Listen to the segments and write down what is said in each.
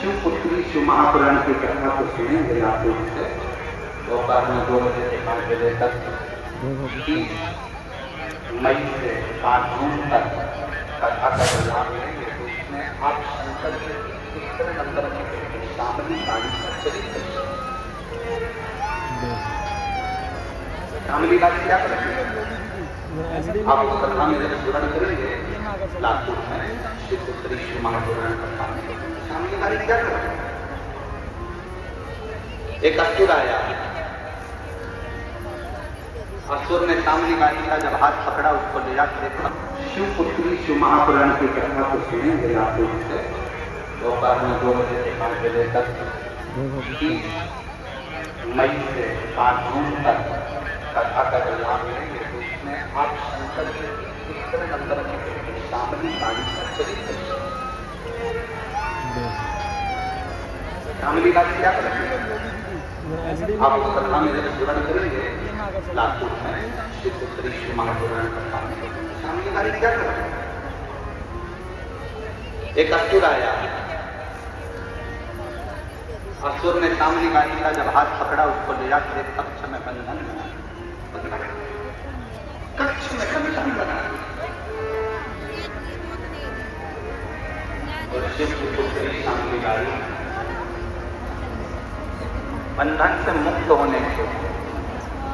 शिवपुत्री शिव महापुराण की कथा को सुनेंगे आप लोग से। दोपहर में 2 बजे से 5 बजे तक 30 मई से 5 जून तक कथा का लाभ लेंगे। तो उसमें आप शंकर के तीसरे नंबर की शामली गाड़ी का चरित्र, शामली गाड़ी क्या करेंगे आप कथा में जब स्मरण करेंगे लातूर में शिवपुत्री शिव महापुराण कथा में शामली गाड़ी क्या करेंगे। एक असुर आया, असुर ने शामली गाड़ी का जब हाथ पकड़ा उसको ले जाकर देखा। शिवपुत्री शिव महापुराण की कथा को सुनेंगे आप लोग से। दोपहर में 2 बजे से 5 बजे तक 30 मई से 5 जून तक कथा का लाभ लेंगे। तो उसमें आप शंकर के तीसरे नंबर की शामली गाड़ी का चरित्र, शामली गाड़ी क्या करेंगे आप कथा में जब स्मरण करेंगे लातूर में शिवपुत्री शिव महापुराण कथा में शामली गाड़ी क्या करेंगे। एक असुर आया, असुर ने शामली गाड़ी का जब हाथ पकड़ा उसको ले जाकर एक कक्ष में बंधन में कक्ष में बंधन बना और शिवपुत्री शामली गाड़ी बंधन से मुक्त होने को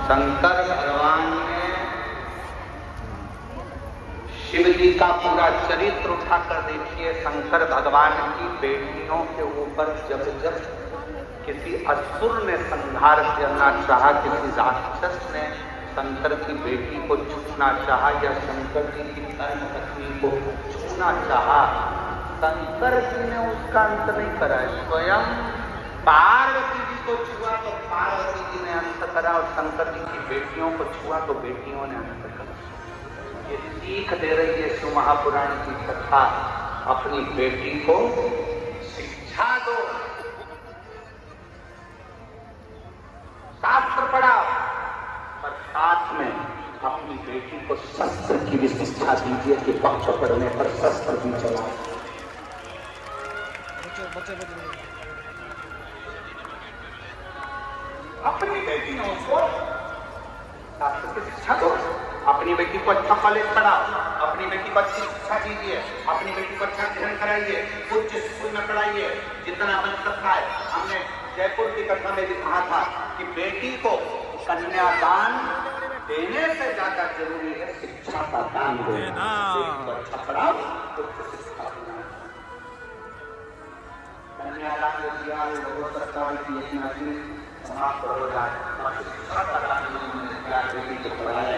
शंकर भगवान ने शिव जी का पूरा चरित्र उठाकर देखिए। शंकर भगवान की बेटियों के ऊपर जब जब किसी असुर ने संहार करना चाहा, किसी राक्षस ने शंकर की बेटी को छूना चाहा या शंकर जी की धर्म पत्नी को छूना चाहा, शंकर जी ने उसका अंत नहीं करा। स्वयं पार्वती जी को छुआ तो पार्वती जी ने अंत करा और शंकर जी की बेटियों को छुआ तो बेटियों ने अंत करा। ये सीख दे रही है शिव महापुराण की कथा। अपनी बेटी को शिक्षा दो, शास्त्र पढ़ाओ, पर साथ में अपनी बेटी को शस्त्र की भी शिक्षा दीजिए कि पक्ष पढ़ने पर शस्त्र भी चलाओ। अपनी बेटियों को शास्त्र की शिक्षा दो, अपनी बेटी को अच्छा कॉलेज पढ़ाओ, अपनी बेटी को अच्छी शिक्षा दीजिए, अपनी बेटी को अच्छा अध्ययन कराइए, उच्च स्कूल में पढ़ाइए जितना बन सकता है। हमने जयपुर की कथा में भी कहा था कि बेटी को कन्यादान देने से ज्यादा जरूरी है शिक्षा का दान देना। अच्छा पढ़ाओ, उच्च शिक्षा देना। कन्यादान दिया हो सकता है कि इतना समाप्त हो जाए, शिक्षा का दान दिया बेटी को पढ़ाया है।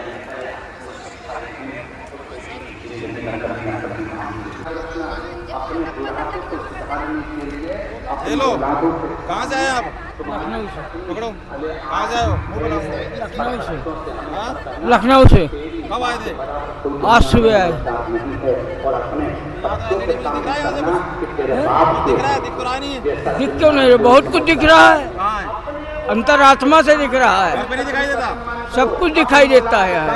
हेलो, कहाँ से आए आप? लखनऊ से। पकड़ो, कहाँ से आए हो? लखनऊ से। लखनऊ से। कब आए थे? आज सुबह आए। दिख तो रहा नहीं है। दिख क्यों नहीं? बहुत कुछ दिख रहा है, कहाँ है? अंतरात्मा से दिख रहा है। नहीं दिखाई देता? सब कुछ दिखाई देता है यार।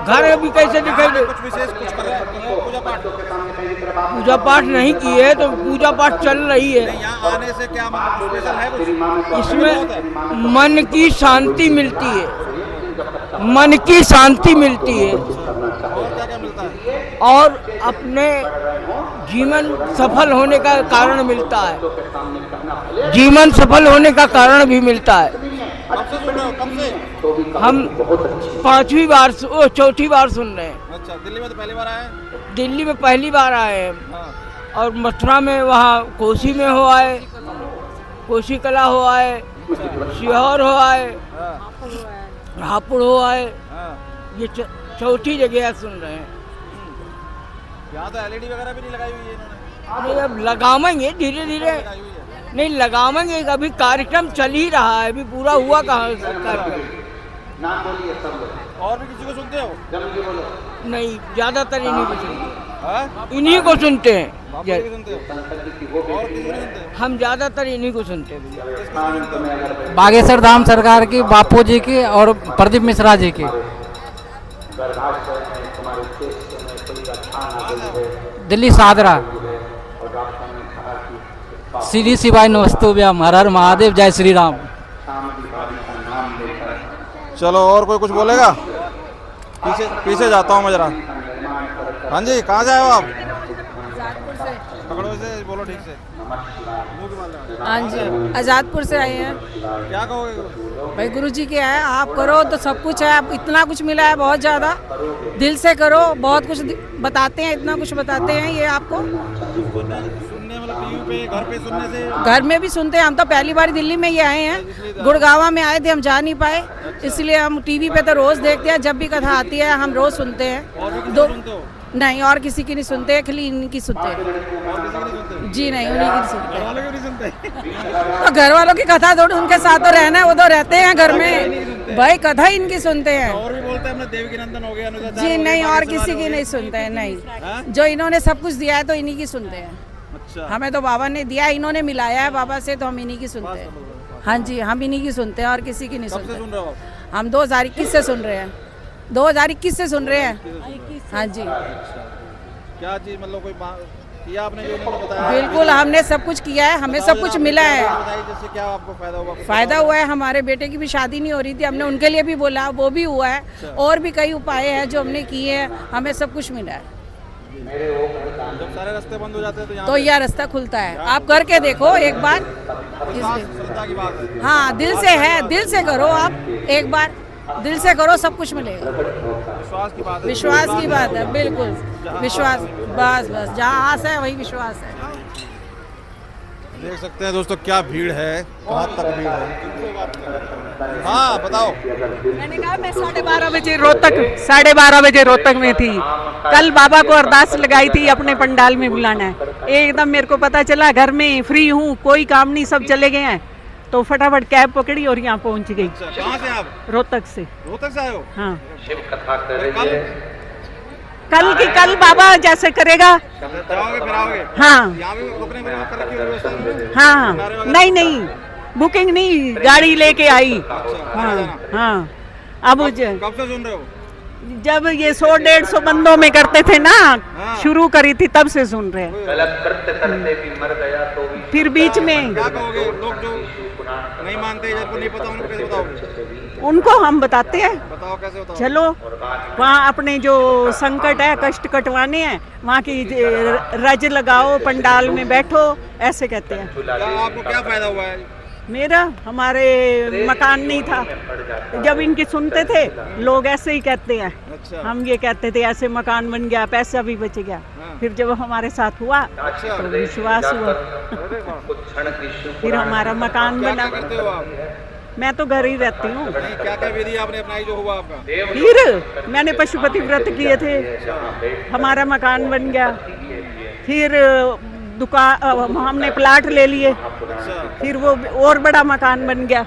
घर अभी कैसे दिखाई दे? कुछ विशेष कुछ कर रहे हैं? पूजा पाठ? पूजा पाठ नहीं किए तो पूजा पाठ चल रही है। यहाँ आने से क्या मतलब स्पेशल है कुछ? इसमें मन की शांति मिलती है, मन की शांति मिलती है और क्या क्या मिलता है? और अपने जीवन सफल होने का कारण मिलता है। जीवन सफल होने का कारण भी मिलता है। कब से सुन रहे हो? कब से? हम 5वीं बार चौथी बार सुन रहे हैं। अच्छा, दिल्ली में तो पहली बार आए? दिल्ली में पहली बार आए हैं। हाँ। और मथुरा में, वहाँ कोसी में हो आए, कोसी कला हो आए, सीहोर हो आए, हापुड़ हो आए। हाँ। ये चौथी जगह सुन रहे हैं। यहाँ तो LED वगैरह भी नहीं लगाई हुई है इन्होंने। नहीं, अब लगाएंगे धीरे धीरे। लगाई हुई है। नहीं लगाएंगे, अभी कार्यक्रम चल ही रहा है, अभी पूरा हुआ कहाँ कार्यक्रम। नाम बोलिए सब लोग। और भी किसी को सुनते हो? जल्दी बोलो। नहीं, ज्यादातर इन्हीं को सुनते हैं। हाँ? इन्हीं को सुनते हैं। बापू जी को सुनते हो? और किसी को नहीं सुनते? हम ज्यादातर इन्हीं को सुनते हैं। बागेश्वर धाम सरकार की, बापू जी की और प्रदीप मिश्रा जी की। दिल्ली सादरा। श्री शिवाय नमस्तुभ्यम, हर हर महादेव, जय श्री राम। चलो और कोई कुछ बोलेगा? पीछे पीछे जाता हूँ मैं जरा। हाँ जी, कहाँ से आए हो आप? पकड़ो इसे, बोलो ठीक से। हाँ जी, आज़ादपुर से आए हैं। क्या कहोगे? भाई गुरुजी के है, आप करो तो सब कुछ है। आप इतना कुछ मिला है, बहुत ज़्यादा। दिल से करो, बहुत कुछ बताते हैं, इतना कुछ बताते हैं ये आपको। सुनने मतलब टीवी पे, घर पे सुनने से? घर में भी सुनते हैं। हम तो पहली बार दिल्ली में ही आए हैं, गुड़गांव में आए थे, हम जा नहीं पाए, इसलिए हम टीवी पे तो रोज़ देखते हैं। जब भी कथा आती है हम रोज़ सुनते हैं। नहीं, और किसी की नहीं सुनते, खाली इनकी सुनते हैं। जी नहीं, उन्हीं की सुनते हैं। तो घर वालों की कथा थोड़ी उनके साथ तो रहना है, वो तो रहते हैं घर में। भाई कथा इनकी सुनते हैं। और भी बोलते हैं, देवी नंदन हो गया, जी नहीं, और किसी की नहीं सुनते हैं। नहीं, जो इन्होंने सब कुछ दिया है तो इन्हीं की सुनते हैं। अच्छा, हमें तो बाबा ने दिया, इन्होंने मिलाया है बाबा से, तो हम इन्हीं की सुनते हैं। हाँ जी, हम इन्हीं की सुनते हैं और किसी की नहीं कब से सुनते। सुन रहे हो आप? हम 2021 से सुन रहे हैं। 2021 से सुन रहे हैं। हाँ जी, क्या चीज मतलब कोई किया आपने जो उन्होंने बताया? बिल्कुल, हमने सब कुछ किया है, हमें सब कुछ मिला है। जैसे क्या आपको फायदा हुआ? फायदा हुआ है, हमारे बेटे की भी शादी नहीं हो रही थी, हमने उनके लिए भी बोला, वो भी हुआ है। और भी कई उपाय हैं जो हमने किए हैं, हमें सब कुछ मिला है। जब सारे रास्ते बंद हो जाते हैं तो यहाँ तो यह रास्ता खुलता है, आप करके देखो एक बार। श्रद्धा की बात है। हाँ, दिल से है, दिल से करो आप, एक बार दिल से करो, सब कुछ मिलेगा। विश्वास की बात है। विश्वास की बात है, बिल्कुल विश्वास। बस बस, जहाँ आस है वही विश्वास है। देख सकते हैं दोस्तों क्या भीड़ है, कहाँ तक भीड़ है। हाँ बताओ। मैंने कहा मैं 12:30 बजे रोहतक में थी। कल बाबा को अरदास लगाई थी, अपने पंडाल में बुलाना है। एकदम मेरे को पता चला घर में फ्री हूँ, कोई काम नहीं, सब चले गए हैं, तो फटाफट कैब पकड़ी और यहाँ पहुँच गई। कहाँ से आप? रोहतक से। रोहतक से आए हो? हाँ, कल कल बाबा जैसे करेगा। जाओगे फिर आओगे? हाँ यहाँ भी रुकने में कर रखी है व्यवस्था है? हाँ, नहीं, बुकिंग नहीं, गाड़ी लेके आई। हाँ, अब कब से सुन रहे हो? जब ये 100-150 बंदों में करते थे ना, शुरू करी थी, तब से सुन रहे हैं। गलत कृत्य करते भी मर गया तो भी। फिर बीच में क्या कहोगे लोग जो नहीं मानते, जिनको नहीं पता, उनको कैसे बताओगे? उनको हम बताते हैं, बताओ कैसे बताओ? चलो वहाँ अपने जो संकट है, कष्ट कटवाने हैं, वहाँ की रज लगाओ, पंडाल में बैठो, ऐसे कहते हैं। आपको क्या फायदा हुआ है? मेरा, हमारे मकान नहीं था, जब इनकी सुनते थे लोग ऐसे ही कहते हैं। अच्छा। हम ये कहते थे ऐसे मकान बन गया, पैसा भी बच गया। फिर जब हमारे साथ हुआ तो विश्वास हुआ, फिर हमारा मकान बना। क्या करते हो आप? मैं तो घर ही रहती हूँ। क्या क्या विधि आपने अपनाई जो हुआ आपका? फिर मैंने पशुपति व्रत किए थे, हमारा मकान बन गया। फिर दुकान, हमने प्लाट ले लिए, फिर वो और बड़ा मकान बन गया।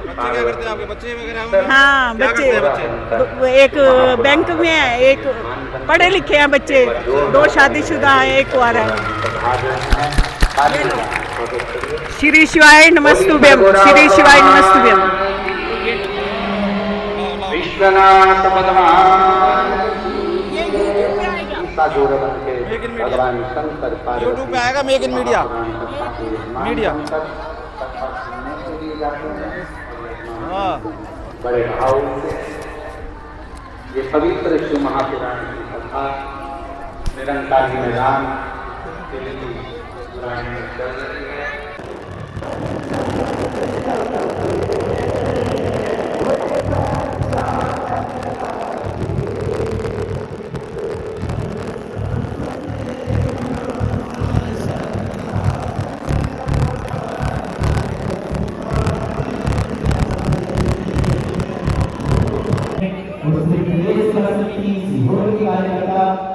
बच्चे क्या करते हैं आपके? बच्चे वगैरह? हाँ, बच्चे एक बैंक में है, एक पढ़े लिखे हैं बच्चे, 2 शादीशुदा हैं, एक कुंवारा है। श्री शिवाय नमस्तुभ्यम, श्री शिवाय नमस्तुभ्यम। विश्वनाथ भगवान भगवान शंकर यूट्यूब पे आएगा मेक इन मीडिया। हाँ, बड़े भाव से ये पवित्र शिव महापुराण की कथा निरंकारी मैदान चल रही है।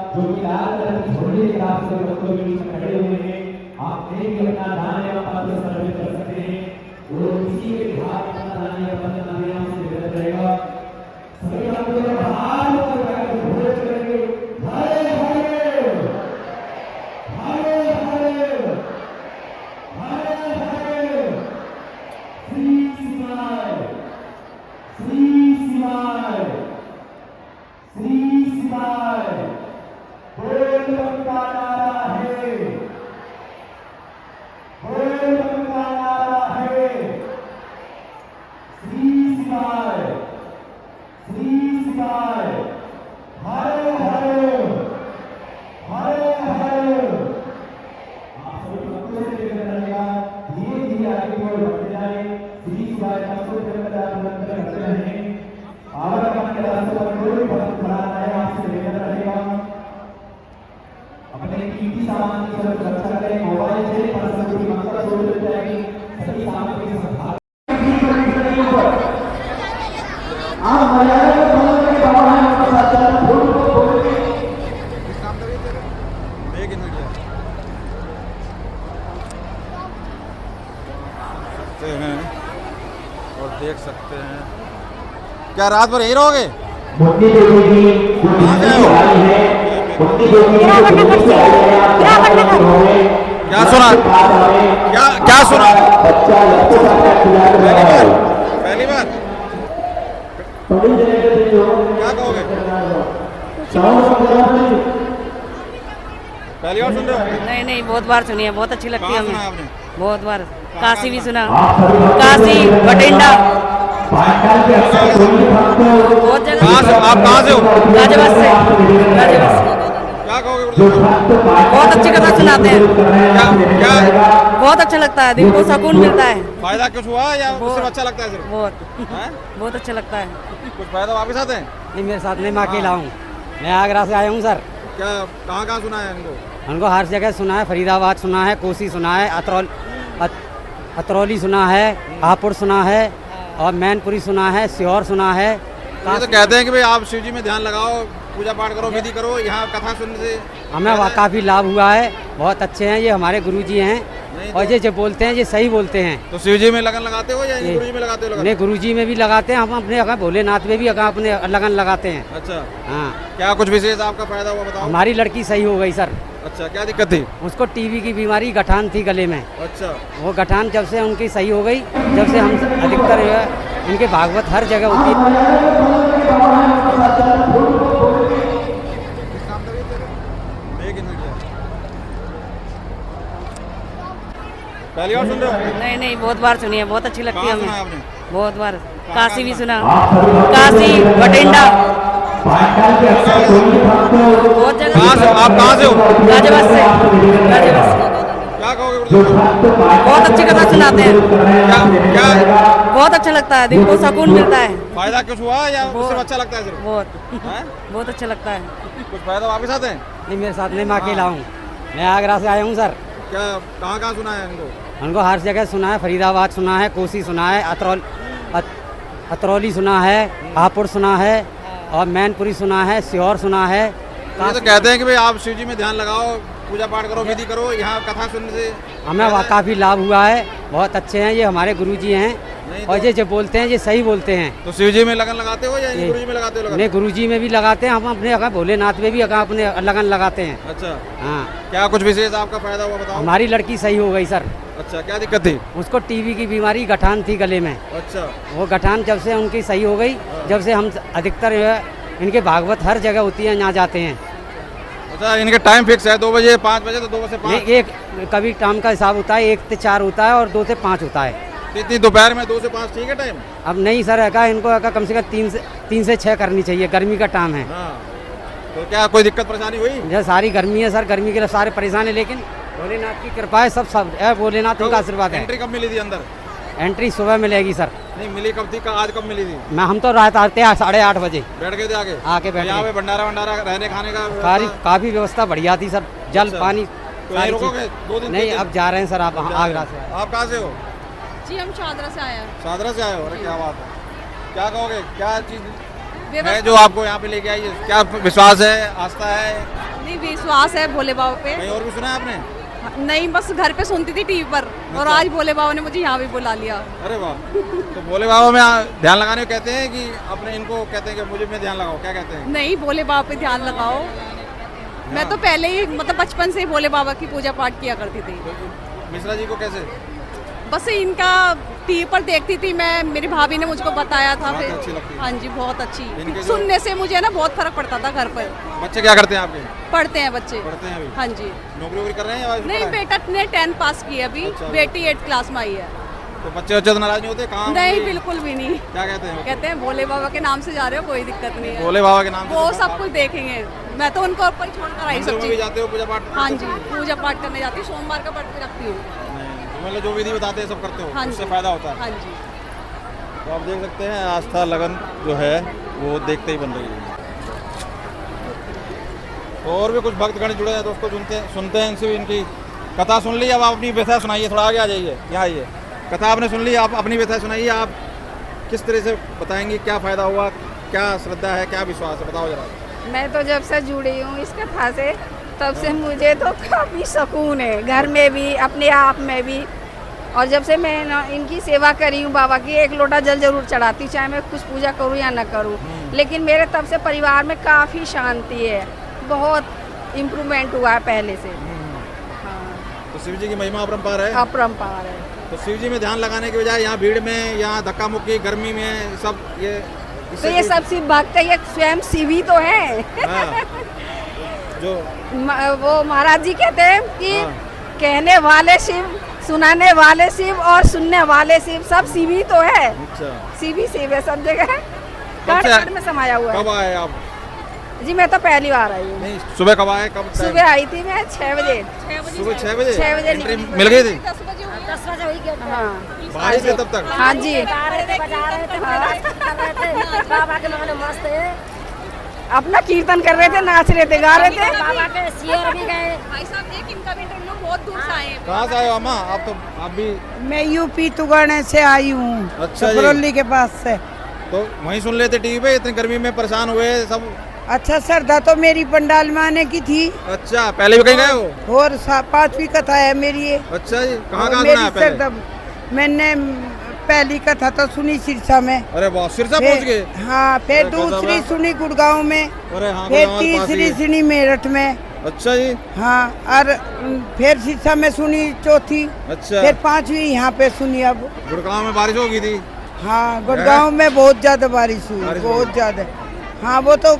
जो कि लाल रंग की झोली के नाम से भक्तों के बीच में खड़े हुए हैं, आप एक भी अपना दान एवं पात्र समर्पित कर सकते हैं। वो किसी के हाथ में दान या पात्र नाम से निवेदन रहेगा। सभी हम लोग हाथ ऊपर करके घोष करेंगे, हरे हरे हरे हरे हरे हरे, श्री शिवाय श्री शिवाय श्री शिवाय। बोल बम का नारा है, सामान की सुरक्षा करें, मोबाइल से पर्स की मकसद सूचित रहेगी, सभी सामग्री संभाल आप मर्यादा के पालन के बाबा हैं और साथ साथ भूल को बोल के एक ही मीडिया सकते हैं और देख सकते हैं। क्या रात भर यही रहोगे? मुक्ति देवी की जो कहाँ से आई है, मुक्ति देवी की जो से आई है, आप क्या सुना? क्या सुना? बच्चा लक्ष्य का खिला रहा है। पहली बार बड़ी जगह पे जो क्या कहोगे? साउंड पहली बार सुन रहे हो? नहीं नहीं बहुत बार सुनी है, बहुत अच्छी लगती है कहाँ सुना हमें। आपने? बहुत बार काशी भी सुना, काशी काशी बठिंडा पाठशाला के अक्सर कोई भक्त बहुत जगह। कहाँ से आप? कहाँ से हो? गाजियाबाद से। गाजियाबाद से। क्या कहोगे? जो भक्त बहुत अच्छी कथा सुनाते हैं, क्या बहुत अच्छा लगता है, दिल को सुकून मिलता है। फायदा कुछ हुआ या सिर्फ अच्छा लगता है? सिर्फ बहुत हैं? बहुत अच्छा लगता है। कुछ फायदा वापिस आते हैं? नहीं मेरे साथ नहीं, मैं अकेला हूँ। मैं आगरा से आया हूँ सर। क्या कहाँ सुना है इनको? उनको हर जगह सुना है, फरीदाबाद सुना है, कोसी सुना है, अतरौली सुना है, हापुड़ सुना है और मैनपुरी सुना है, सीहोर सुना है। ये तो कहते हैं कि भाई आप शिव जी में ध्यान लगाओ, पूजा पाठ करो, विधि करो, यहाँ कथा सुनने से हमें वहाँ काफ़ी लाभ हुआ है, बहुत अच्छे हैं ये हमारे गुरुजी हैं और ये जो बोलते हैं ये सही बोलते हैं। तो शिव जी में लगन लगाते हो या गुरु जी में लगाते हो लगन? नहीं गुरुजी में भी लगाते हैं, हम अपने अगर भोलेनाथ में भी अगर अपने लगन लगाते हैं। अच्छा, हाँ क्या कुछ विशेष आपका फायदा हुआ बताओ? हमारी लड़की सही हो गई सर। अच्छा, क्या दिक्कत थी? उसको टीबी की बीमारी गठान थी गले में, अच्छा, वो गठान जब से उनकी सही हो गई, जब से हम अधिकतर जो है इनके भागवत हर जगह होती है। एक ही मीडिया पहली बार सुन रहे हो? नहीं नहीं बहुत बार सुनी है, बहुत अच्छी लगती है कहाँ सुना हमें। आपने? बहुत बार काशी भी सुना, काशी बठिंडा बहुत जगह। कहाँ से आप? कहाँ से हो? गाजियाबाद से। गाजियाबाद से। क्या कहोगे? बहुत अच्छी कथा सुनाते हैं, क्या बहुत अच्छा लगता है, दिल को सुकून मिलता है। फायदा कुछ हुआ या सिर्फ अच्छा लगता है? सिर्फ बहुत हैं? बहुत अच्छा लगता है। कुछ फायदा वापिस आते हैं? नहीं मेरे साथ नहीं, मैं अकेला हूँ। मैं आगरा से आया हूँ सर। क्या कहाँ सुना है इनको? उनको हर जगह सुना है, फरीदाबाद सुना है, कोसी सुना है, अतरौली सुना है, हापुड़ सुना है और मैनपुरी सुना है, सीहोर सुना है। ये तो कहते हैं कि भाई आप शिव जी में ध्यान लगाओ, पूजा पाठ करो, विधि करो, यहाँ कथा सुनने से हमें वहाँ काफ़ी लाभ हुआ है, बहुत अच्छे हैं ये हमारे गुरुजी हैं और ये जो बोलते हैं ये सही बोलते हैं। तो शिव जी में लगन लगाते हो या गुरु जी में लगाते हो लगन? नहीं गुरुजी में भी लगाते हैं, हम अपने अगर भोलेनाथ में भी अगर अपने लगन लगाते हैं। अच्छा, हाँ क्या कुछ विशेष आपका फायदा हुआ बताओ? हमारी लड़की सही हो गई सर। अच्छा, क्या दिक्कत थी? उसको टीबी की बीमारी गठान थी गले में, अच्छा, वो गठान जब से उनकी सही हो गई, जब से हम अधिकतर जो है इनके भागवत हर जगह होती है, यहाँ जाते हैं। अच्छा, इनके टाइम फिक्स है 2 बजे 5 बजे, तो 2 बजे से 5? एक कभी टाइम का हिसाब होता है, 1 से 4 होता है और 2 से 5 होता है। इतनी दोपहर में 2 से 5 ठीक है टाइम? अब नहीं सर, इनको कम से कम 3 से 6 करनी चाहिए, गर्मी का टाइम है। हाँ, तो क्या कोई दिक्कत परेशानी हुई? यह सारी गर्मी है सर, गर्मी के लिए सारे परेशान है, लेकिन भोलेनाथ की कृपा है, सब भोलेनाथ उनका आशीर्वाद है। एंट्री कब मिली थी अंदर? एंट्री सुबह मिलेगी सर। नहीं मिली कब थी? आज कब मिली थी? हम तो रात आते हैं 8:30 बजे बैठ गए थे आके बैठ यहाँ गए। पे भंडारा रहने खाने का काफ़ी व्यवस्था बढ़िया थी सर, जल अच्छा। पानी तो यहीं सारी रुकोगे चीज़। 2 दिन? नहीं, अब जा रहे हैं सर, आप आगरा से। आप कहाँ से हो? जी हम शादरा से आए हैं। शादरा से आए हो? अरे क्या बात है, क्या कहोगे? क्या चीज़ है जो आपको यहाँ पे लेके आई है? क्या विश्वास है, आस्था है? नहीं विश्वास है भोले बाबा पे। कहीं और भी सुना है आपने? नहीं बस घर पे सुनती थी टीवी पर, और आज भोले बाबा ने मुझे यहाँ भी बुला लिया। अरे वाह, तो भोले बाबा में ध्यान लगाने को कहते हैं कि अपने इनको कहते हैं कि मुझे में ध्यान लगाओ, क्या कहते हैं? नहीं भोले बाबा पे ध्यान लगाओ। मैं तो पहले ही मतलब बचपन से ही भोले बाबा की पूजा पाठ किया करती थी। मिश्रा जी को कैसे? बस इनका टीवी पर देखती थी मैं, मेरी भाभी ने मुझको बताया था। बात फिर अच्छी लगती है। हाँ जी बहुत अच्छी, इनके जो- सुनने से मुझे ना बहुत फर्क पड़ता था। घर पर बच्चे क्या करते हैं आपके? पढ़ते हैं बच्चे। पढ़ते हैं अभी? हाँ जी। नौकरी वोकरी कर रहे हैं या नहीं बेटा ने 10 पास की है अभी, अच्छा। बेटी 8 क्लास में आई है। तो बच्चे तो नाराज नहीं होते? कहाँ नहीं होंगे? बिल्कुल भी नहीं, क्या कहते हैं? कहते हैं भोले बाबा के नाम से जा रहे हो, कोई दिक्कत नहीं है। भोले बाबा के नाम से वो तो सब कुछ देखेंगे। मैं तो उनको ऊपर छोड़कर आई मंदिर सब में भी चीज। जाते हो पूजा पाठ? हाँ जी पूजा पाठ करने जाती हूँ, सोमवार का व्रत भी रखती हूँ। नहीं, तो मतलब जो विधि बताते हैं सब करते हो? हाँ उससे जी फायदा होता है? हाँ जी। तो आप देख सकते हैं आस्था लगन जो है वो देखते ही बन रही है। तो और भी कुछ भक्तगण जुड़े हैं दोस्तों, सुनते हैं इनसे, इनकी कथा सुन ली। अब आप अपनी व्यथा सुनाइए, थोड़ा आगे आ जाइए, यहाँ आइए। कथा आपने सुन ली, आप अपनी व्यथा सुनाइए। आप किस तरह से बताएंगी, क्या फ़ायदा हुआ, क्या श्रद्धा है, क्या विश्वास है, बताओ जरा। मैं तो जब से जुड़ी हूँ इस कथा से, तब से मुझे तो काफ़ी सुकून है, घर में भी, अपने आप में भी। और जब से मैं इनकी सेवा करी हूँ बाबा की, एक लोटा जल जरूर चढ़ाती हूँ, चाहे मैं कुछ पूजा करूँ या ना करूँ। लेकिन मेरे तब से परिवार में काफ़ी शांति है, बहुत इम्प्रूवमेंट हुआ है पहले से। हाँ। तो शिव जी की महिमा अपरंपार है। अपरंपार है। तो शिव जी में ध्यान लगाने के बजाय यहाँ भीड़ में, यहाँ धक्का मुक्की, गर्मी में सब तो ये सब शिव भक्त है, ये स्वयं शिव ही तो है। हाँ। जो वो महाराज जी कहते हैं कि कहने वाले शिव, सुनाने वाले शिव और सुनने वाले शिव, सब शिव ही तो है। अच्छा। शिव ही शिव है सब जगह, कण में समाया हुआ है। कब आए आप? जी मैं तो पहली बार आई हूँ। नहीं, सुबह कब आए? कब? सुबह आई थी मैं 6 बजे। सुबह 6 बजे? 6 बजे एंट्री मिल गई थी? 10 बजे हुई। हाँ बारिश से तब तक? हाँ जी। बाबा के माने मस्त है, अपना कीर्तन कर रहे थे, नाच रहे थे, गा रहे थे। बाबा के सियर भी गए। भाई साहब एक इनका भी इंटरव्यू बहुत दूर से आए हैं। कहाँ से आए हो अम्मा? आप तो आप भी? मैं यूपी तुगाने से आई हूँ, अच्छा जी। सपरौली के पास से। तो वहीं सुन लेते टीवी पे, इतनी गर्मी में परेशान हुए सब। अच्छा श्रद्धा तो मेरी पंडाल में आने की थी, अच्छा, पहले भी कहीं गए हो? और 5वीं कथा है मेरी ये। अच्छा जी, कहाँ और कहाँ मेरी सुना है पहले? श्रद्धा, मैंने पहली कथा तो सुनी सिरसा में। अरे वाह, सिरसा पहुँच गए? हाँ, फिर अरे गजब दूसरी है। सुनी गुड़गांव में, अरे हाँ, फिर गुड़गांव के पास ही तीसरी है। सुनी मेरठ में। अच्छा जी। हाँ, और फिर सिरसा में सुनी चौथी, अच्छा। फिर 5वीं यहाँ पे सुनी। अब गुड़गांव में बारिश हो गई थी? हाँ, गुड़गांव में बहुत ज्यादा बारिश हुई, बहुत ज्यादा। हाँ, वो तो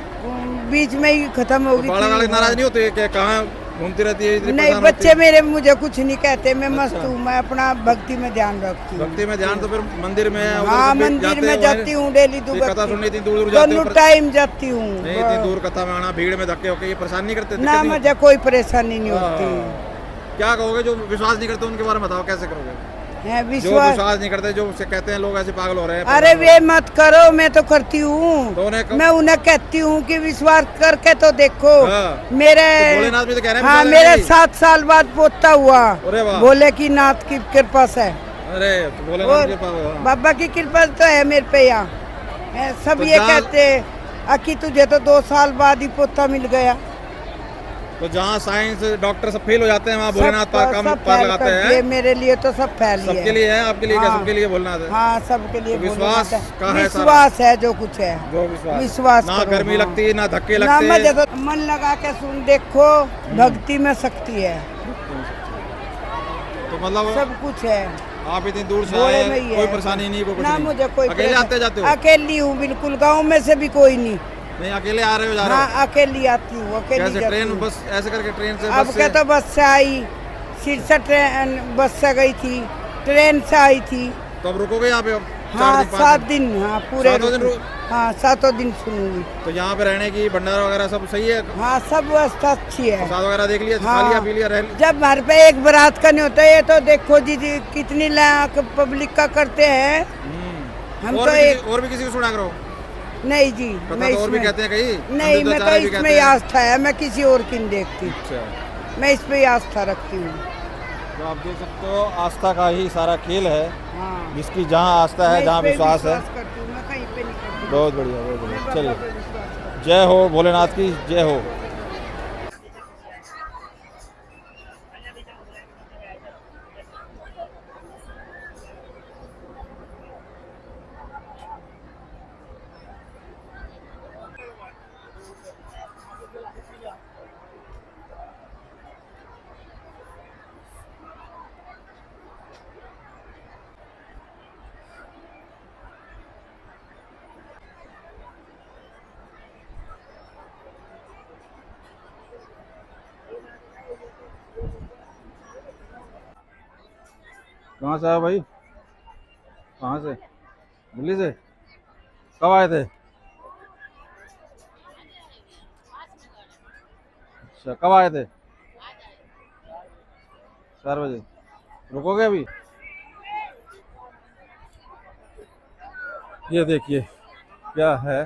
बीच में ही खत्म हो गई। बालक नाराज नहीं होते कि कहाँ घूमती रहती है? इतनी नहीं, परेशान बच्चे होती है? मेरे मुझे कुछ नहीं कहते, मैं मस्त अच्छा। हूँ, मैं अपना भक्ति में ध्यान रखती हूँ। भक्ति में ध्यान, तो फिर मंदिर में? हाँ, मंदिर में जाती हूँ डेली, कथा सुननी, इतनी दूर दूर जाते दोनों हो? टाइम जाती हूँ। नहीं, इतनी दूर कथा में आना, भीड़ में धक्के होके, ये परेशान नहीं करते? ना, मुझे कोई परेशानी नहीं होती। क्या कहोगे जो विश्वास नहीं करते उनके बारे में बताओ, कैसे करोगे? है जो विश्वास नहीं करते, जो से कहते हैं लोग ऐसे पागल हो रहे हैं। अरे वे मत करो, मैं तो करती हूँ। तो मैं उन्हें कहती हूँ कि विश्वास करके तो देखो। हाँ। मेरे तो भोलेनाथ भी तो कह रहे हैं हाँ, विश्वास मेरे नहीं। 7 साल बाद पोता हुआ। अरे वाह। भोले की नाथ की कृपा से। अरे तो भोलेनाथ और की कृपा हो, हाँ। बाबा की कृपा तो है मेरे पे यहाँ। सब तो ये जहाँ- कहते हैं अकी तुझे तो 2 साल बाद ही पोता मिल गया। तो जहाँ साइंस डॉक्टर सब फेल हो जाते हैं, वहाँ भोलेनाथ सब पार फैल लगाते कर दिए, हैं। मेरे लिए तो सब फैल ही सबके लिए है, आपके लिए क्या? हाँ। सबके लिए भोलेनाथ है? हाँ, सबके लिए तो विश्वास भोलेनाथ का है सारा? विश्वास है जो कुछ है। जो विश्वास ना करो, गर्मी हाँ। लगती, ना धक्के ना लगते। मजे, तो मन लगा के सुन देखो, भक्ति में शक्ति है, तो मतलब सब कुछ है। आप इतनी दूर से भोले आए, में ही कोई है। परेशानी नहीं, कोई कुछ ना नहीं? मुझे कोई अकेले आते जाते हो? अकेली हूँ बिल्कुल, गांव में से भी कोई नहीं। नहीं, अकेले आ रहे हो, जा रहे हो? हाँ, अकेली आती हूँ, अकेली कैसे? जाती ट्रेन, हूँ। बस ऐसे करके ट्रेन से? अब बस क्या से? तो बस से आई, सिरसा ट्रेन बस से गई थी, ट्रेन से आई थी। तो अब रुकोगे यहाँ पे? अब हाँ, 4 दिन, 5 7 दिन। हाँ, पूरे 7 दिन हाँ, 7 दिन सुनूंगी। तो यहाँ पे रहने की, भंडारा वगैरह सब सही है? हाँ, सब व्यवस्था अच्छी है। प्रसाद वगैरह देख लिया, खा हाँ। लिया, पी लिया, रह? जब घर पे एक बारात का नहीं होता है, तो देखो जी कितनी लाख पब्लिक का करते हैं। हम और तो भी एक और भी किसी को सुना करो? नहीं जी, कथा मैं तो और भी इसमें कहते हैं कहीं? नहीं, मैं तो अंधेर भी इसमें कहते हैं। आस्था है, मैं किसी और की नहीं देखती, अच्छा, मैं इस पे ही आस्था रखती हूँ। तो आप देख सकते हो, आस्था का ही सारा खेल है। हाँ, जिसकी जहाँ आस्था है, मैं इस जहाँ पे विश्वास है। करती हूँ, मैं कहीं पे नहीं करती। बहुत बढ़िया, बहुत मैं बढ़िया। बाबा चलिए, पे विश्वास करती हूँ। जय हो भोलेनाथ की, जय हो। कहाँ से आए भाई? कहाँ से? दिल्ली से? कब आए थे? अच्छा, कब आए थे? 4 बजे। रुकोगे अभी? ये देखिए क्या है,